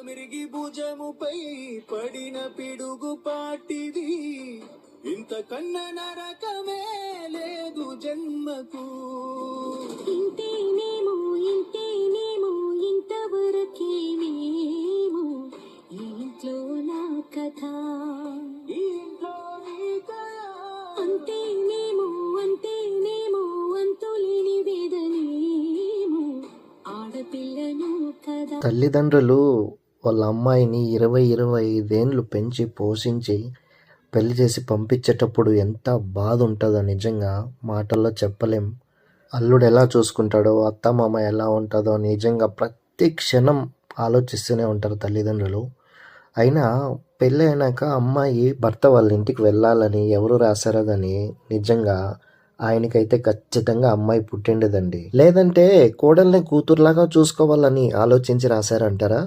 మిరిగి భుజముపై పడిన పిడుగు పాటిది, ఇంతకన్నా నరకమే లేదు జన్మకు. ఇంతేనేమో ఇంతేనేమో ఇంతవరకేనేమో ఈ ఇంట్లో నా కథ, ఈ ఇంట్లో నీ కథ. అంతేనేమో అంతేనేమో అంతులేని వేదనేమో ఆడపిల్లను కదా. తల్లిదండ్రులు వాళ్ళ అమ్మాయిని 20-25 పెంచి పోషించి పెళ్లి చేసి పంపించేటప్పుడు ఎంత బాధ ఉంటుందో నిజంగా మాటల్లో చెప్పలేం. అల్లుడు ఎలా చూసుకుంటాడో, అత్తమామ ఎలా ఉంటుందో నిజంగా ప్రతి క్షణం ఆలోచిస్తూనే ఉంటారు తల్లిదండ్రులు. అయినా పెళ్ళి అయినాక అమ్మాయి భర్త వాళ్ళ ఇంటికి వెళ్ళాలని ఎవరు రాశారో కానీ నిజంగా ఆయనకైతే ఖచ్చితంగా అమ్మాయి పుట్టిండదండి. లేదంటే కోడల్ని కూతురులాగా చూసుకోవాలని ఆలోచించి రాశారంటారా?